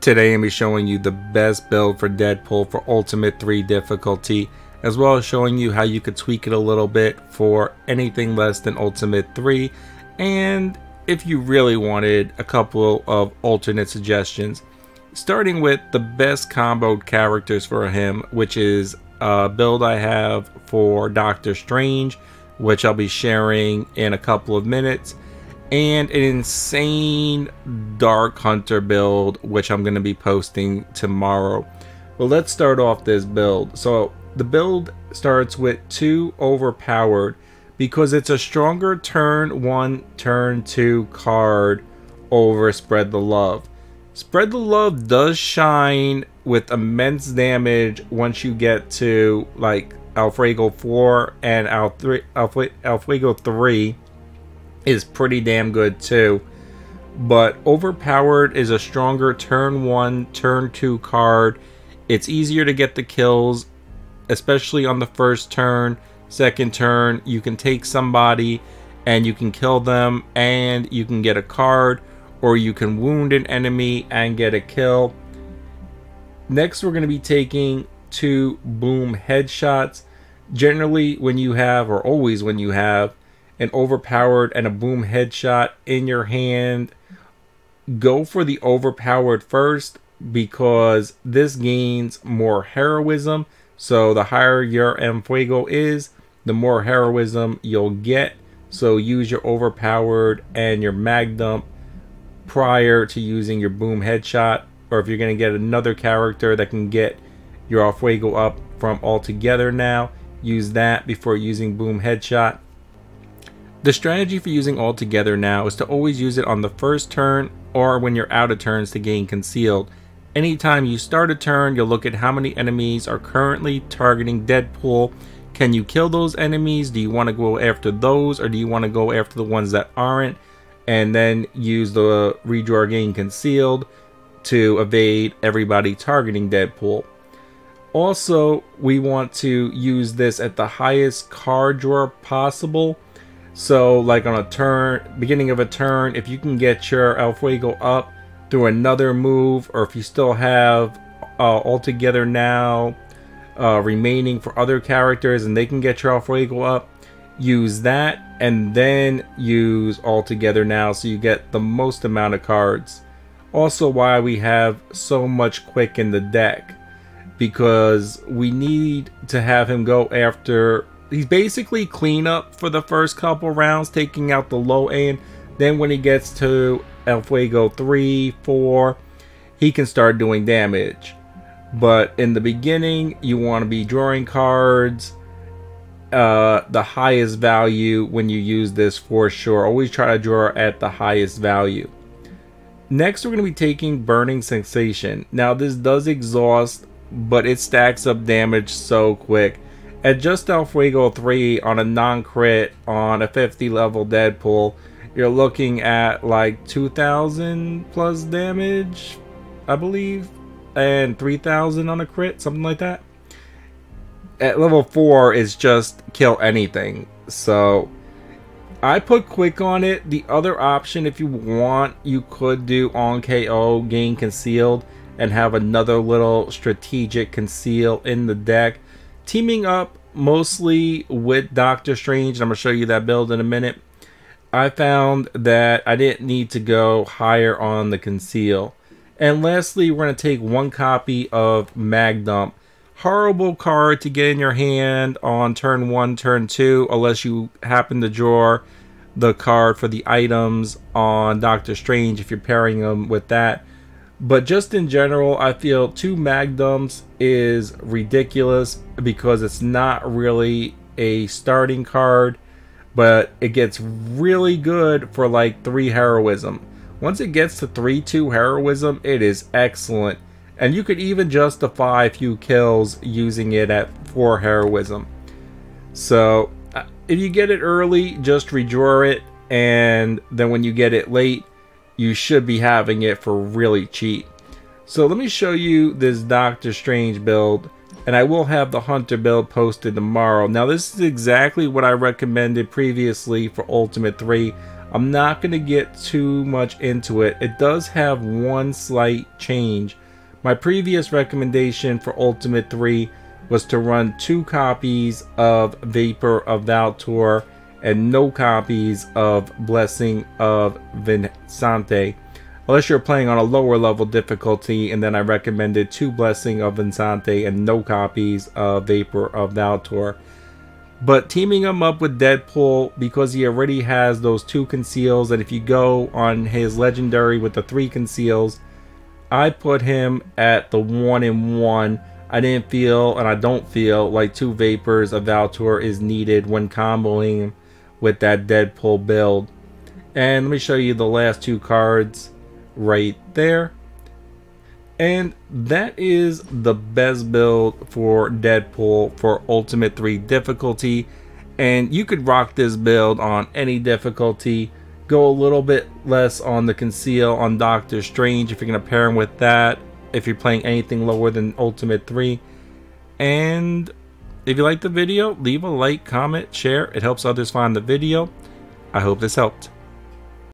Today I'm going to be showing you the best build for Deadpool for Ultimate 3 difficulty, as well as showing you how you could tweak it a little bit for anything less than Ultimate 3, and if you really wanted a couple of alternate suggestions. Starting with the best comboed characters for him, which is a build I have for Doctor Strange, which I'll be sharing in a couple of minutes, and an insane Dark Hunter build, which I'm going to be posting tomorrow. Well, let's start off this build. So the build starts with 2 overpowered because it's a stronger turn 1, turn 2 card over Spread the Love. Spread the Love does shine with immense damage once you get to like Fuego 4, and Fuego 3 is pretty damn good too. But overpowered is a stronger turn 1, turn 2 card. It's easier to get the kills, especially on the first turn. Second turn, you can take somebody and you can kill them and you can get a card, or you can wound an enemy and get a kill. Next, we're going to be taking 2 boom headshots. Generally, when you have, or always when you have, an overpowered and a boom headshot in your hand, go for the overpowered first, because this gains more heroism. So the higher your Fuego is, the more heroism you'll get. So use your overpowered and your mag dump prior to using your boom headshot, or if you're going to get another character that can get your Fuego up from altogether now, use that before using boom headshot. The strategy for using altogether now is to always use it on the first turn or when you're out of turns to gain concealed. Anytime you start a turn, you'll look at how many enemies are currently targeting Deadpool. Can you kill those enemies? Do you want to go after those, or do you want to go after the ones that aren't? And then use the redraw gain concealed to evade everybody targeting Deadpool. Also, we want to use this at the highest card draw possible. So like on a turn, beginning of a turn, if you can get your Fuego up through another move, or if you still have altogether now remaining for other characters and they can get your Fuego up, use that and then use altogether now so you get the most amount of cards. Also, why we have so much quick in the deck, because we need to have him go after, he's basically cleanup for the first couple rounds, taking out the low end. Then when he gets to Fuego 3, 4, he can start doing damage. But in the beginning, you want to be drawing cards the highest value when you use this for sure. Always try to draw at the highest value. Next, we're going to be taking Burning Sensation. Now, this does exhaust, but it stacks up damage so quick. At just Fuego 3 on a non-crit on a 50 level Deadpool, you're looking at like 2,000 plus damage, I believe, and 3,000 on a crit, something like that. At level 4 is just kill anything. So I put quick on it. The other option, if you want, you could do on KO, gain concealed, and have another little strategic conceal in the deck. Teaming up mostly with Doctor Strange, and I'm going to show you that build in a minute, I found that I didn't need to go higher on the conceal. And lastly, we're going to take 1 copy of Mag Dump. Horrible card to get in your hand on turn 1, turn 2, unless you happen to draw the card for the items on Doctor Strange if you're pairing them with that. But just in general, I feel 2 mag dumps is ridiculous because it's not really a starting card, but it gets really good for like 3 heroism. Once it gets to 3-2 heroism, it is excellent. And you could even justify a few kills using it at 4 heroism. So if you get it early, just redraw it, and then when you get it late, you should be having it for really cheap. So let me show you this Doctor Strange build, and I will have the Hunter build posted tomorrow. Now this is exactly what I recommended previously for Ultimate 3. I'm not going to get too much into it. It does have one slight change. My previous recommendation for Ultimate 3 was to run 2 copies of Vapor of Valtor and no copies of Blessing of Vincente, unless you're playing on a lower level difficulty, and then I recommended 2 Blessing of Vincente and no copies of Vapor of Valtor. But teaming him up with Deadpool, because he already has those 2 conceals, and if you go on his legendary with the 3 conceals, I put him at the 1-in-1. I didn't feel, and I don't feel, like 2 Vapors of Valtor is needed when comboing with that Deadpool build. And let me show you the last 2 cards right there. And that is the best build for Deadpool for Ultimate 3 difficulty. And you could rock this build on any difficulty. Go a little bit less on the conceal on Doctor Strange if you're going to pair him with that, if you're playing anything lower than Ultimate 3. And if you liked the video, leave a like, comment, share. It helps others find the video. I hope this helped.